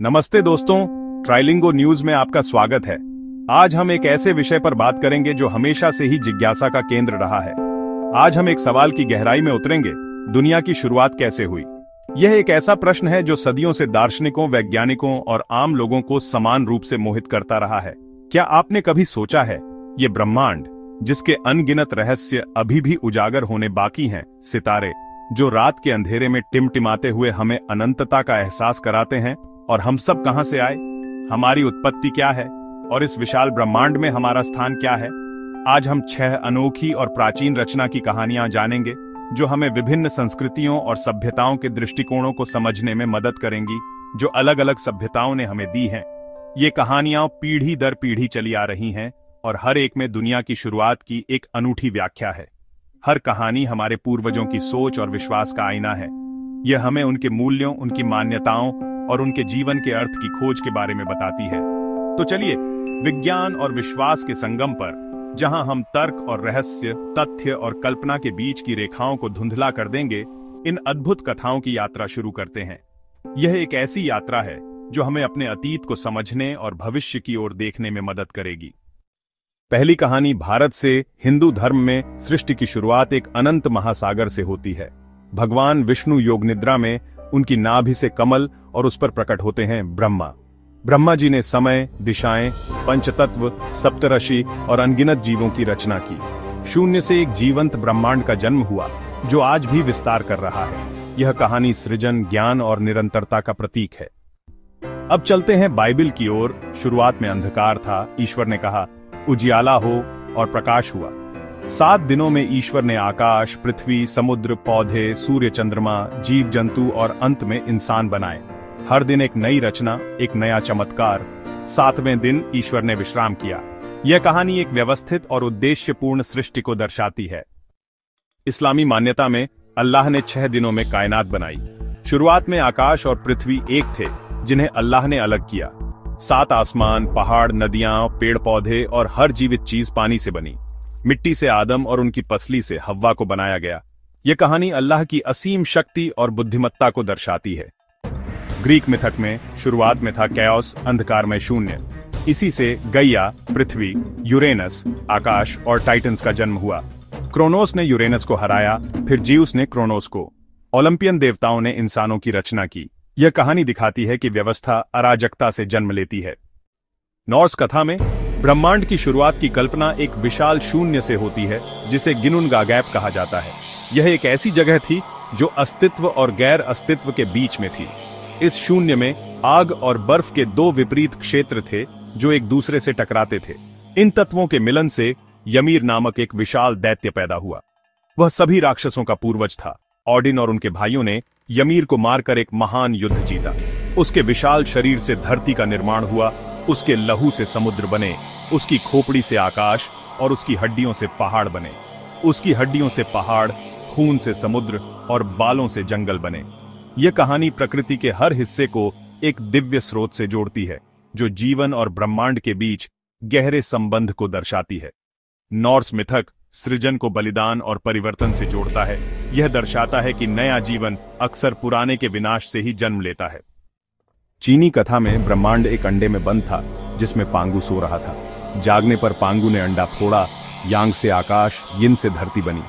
नमस्ते दोस्तों, ट्राइलिंगो न्यूज में आपका स्वागत है। आज हम एक ऐसे विषय पर बात करेंगे जो हमेशा से ही जिज्ञासा का केंद्र रहा है। आज हम एक सवाल की गहराई में उतरेंगे, दुनिया की शुरुआत कैसे हुई। यह एक ऐसा प्रश्न है जो सदियों से दार्शनिकों, वैज्ञानिकों और आम लोगों को समान रूप से मोहित करता रहा है। क्या आपने कभी सोचा है, ये ब्रह्मांड जिसके अनगिनत रहस्य अभी भी उजागर होने बाकी हैं, सितारे जो रात के अंधेरे में टिमटिमाते हुए हमें अनंतता का एहसास कराते हैं, और हम सब कहां से आए, हमारी उत्पत्ति क्या है और इस विशाल ब्रह्मांड में हमारा स्थान क्या है। आज हम 6 अनोखी और प्राचीन रचना की कहानियां जानेंगे जो हमें विभिन्न संस्कृतियों और सभ्यताओं के दृष्टिकोणों को समझने में मदद करेंगी, जो अलग अलग सभ्यताओं ने हमें दी हैं। ये कहानियां पीढ़ी दर पीढ़ी चली आ रही हैं और हर एक में दुनिया की शुरुआत की एक अनूठी व्याख्या है। हर कहानी हमारे पूर्वजों की सोच और विश्वास का आईना है। यह हमें उनके मूल्यों, उनकी मान्यताओं और उनके जीवन के अर्थ की खोज के बारे में बताती है। तो चलिए, विज्ञान और विश्वास के संगम पर, जहां हम तर्क और रहस्य, तथ्य और कल्पना के बीच की रेखाओं को धुंधला कर देंगे, इन अद्भुत कथाओं की यात्रा शुरू करते हैं। यह एक ऐसी यात्रा है जो हमें अपने अतीत को समझने और भविष्य की ओर देखने में मदद करेगी। पहली कहानी भारत से। हिंदू धर्म में सृष्टि की शुरुआत एक अनंत महासागर से होती है। भगवान विष्णु योग निद्रा में उनकी नाभि से कमल और उस पर प्रकट होते हैं ब्रह्मा। ब्रह्मा जी ने समय, दिशाएं, पंचतत्व, सप्तऋषि और अनगिनत जीवों की रचना की। शून्य से एक जीवंत ब्रह्मांड का जन्म हुआ जो आज भी विस्तार कर रहा है। यह कहानी सृजन, ज्ञान और निरंतरता का प्रतीक है। अब चलते हैं बाइबल की ओर। शुरुआत में अंधकार था, ईश्वर ने कहा उजियाला हो और प्रकाश हुआ। 7 दिनों में ईश्वर ने आकाश, पृथ्वी, समुद्र, पौधे, सूर्य, चंद्रमा, जीव जंतु और अंत में इंसान बनाए। हर दिन एक नई रचना, एक नया चमत्कार। 7वें दिन ईश्वर ने विश्राम किया। यह कहानी एक व्यवस्थित और उद्देश्यपूर्ण सृष्टि को दर्शाती है। इस्लामी मान्यता में अल्लाह ने 6 दिनों में कायनात बनाई। शुरुआत में आकाश और पृथ्वी एक थे जिन्हें अल्लाह ने अलग किया। 7 आसमान, पहाड़, नदियां, पेड़ पौधे और हर जीवित चीज पानी से बनी। मिट्टी से आदम और उनकी पसली से हव्वा को बनाया गया। यह कहानी अल्लाह की असीम शक्ति और बुद्धिमत्ता को दर्शाती है। ग्रीक मिथक में शुरुआत में था कैओस, अंधकार में शून्य। इसी से गैया, पृथ्वी, यूरेनस, आकाश और टाइटन्स का जन्म हुआ। क्रोनोस ने यूरेनस को हराया, फिर जीउस ने क्रोनोस को। ओलंपियन देवताओं ने इंसानों की रचना की। यह कहानी दिखाती है कि व्यवस्था अराजकता से जन्म लेती है। नॉर्स कथा में ब्रह्मांड की शुरुआत की कल्पना एक विशाल शून्य से होती है जिसे गिनुनगागैब कहा जाता है। यह एक ऐसी जगह थी जो अस्तित्व और गैर अस्तित्व के बीच में थी। इस शून्य में आग और बर्फ के 2 विपरीत क्षेत्र थे जो एक दूसरे से टकराते थे। इन तत्वों के मिलन से यमीर नामक एक विशाल दैत्य पैदा हुआ। वह सभी राक्षसों का पूर्वज था। ओडिन और उनके भाइयों ने यमीर को मारकर एक महान युद्ध जीता। उसके विशाल शरीर से धरती का निर्माण हुआ, उसके लहू से समुद्र बने, उसकी खोपड़ी से आकाश और उसकी हड्डियों से पहाड़ बने। उसकी हड्डियों से पहाड़, खून से समुद्र और बालों से जंगल बने। यह कहानी प्रकृति के हर हिस्से को एक दिव्य स्रोत से जोड़ती है जो जीवन और ब्रह्मांड के बीच गहरे संबंध को दर्शाती है। नॉर्स मिथक सृजन को बलिदान और परिवर्तन से जोड़ता है। यह दर्शाता है कि नया जीवन अक्सर पुराने के विनाश से ही जन्म लेता है। चीनी कथा में ब्रह्मांड एक अंडे में बंद था जिसमें पांगु सो रहा था। जागने पर पांगु ने अंडा फोड़ा, यांग से आकाश, यिन से धरती बनी।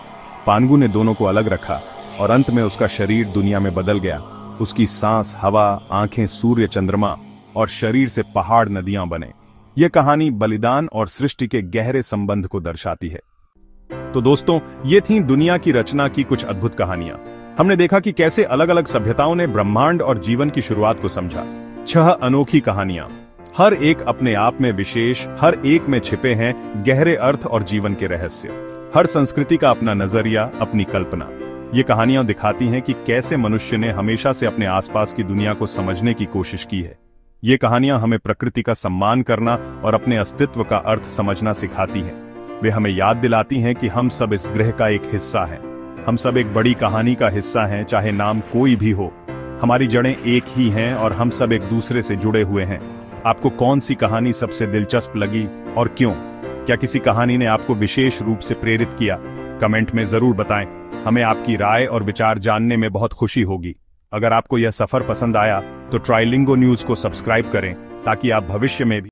पांगु ने दोनों को अलग रखा और अंत में उसका शरीर दुनिया में बदल गया। उसकी सांस, हवा, आंखें सूर्य, चंद्रमा और शरीर से पहाड़, नदियां बने। यह कहानी बलिदान और सृष्टि के गहरे संबंध को दर्शाती है। तो दोस्तों, ये थीं दुनिया की रचना की कुछ अद्भुत कहानियां। हमने देखा कि कैसे अलग अलग सभ्यताओं ने ब्रह्मांड और जीवन की शुरुआत को समझा। 6 अनोखी कहानियां, हर एक अपने आप में विशेष, हर एक में छिपे हैं गहरे अर्थ और जीवन के रहस्य। हर संस्कृति का अपना नजरिया, अपनी कल्पना। ये कहानियां दिखाती हैं कि कैसे मनुष्य ने हमेशा से अपने आसपास की दुनिया को समझने की कोशिश की है। ये कहानियां हमें प्रकृति का सम्मान करना और अपने अस्तित्व का अर्थ समझना सिखाती हैं। वे हमें याद दिलाती हैं कि हम सब इस ग्रह का एक हिस्सा हैं। हम सब एक बड़ी कहानी का हिस्सा हैं, चाहे नाम कोई भी हो। हमारी जड़ें एक ही हैं और हम सब एक दूसरे से जुड़े हुए हैं। आपको कौन सी कहानी सबसे दिलचस्प लगी और क्यों? क्या किसी कहानी ने आपको विशेष रूप से प्रेरित किया? कमेंट में जरूर बताएं। हमें आपकी राय और विचार जानने में बहुत खुशी होगी। अगर आपको यह सफर पसंद आया तो ट्राइलिंगो न्यूज को सब्सक्राइब करें ताकि आप भविष्य में भी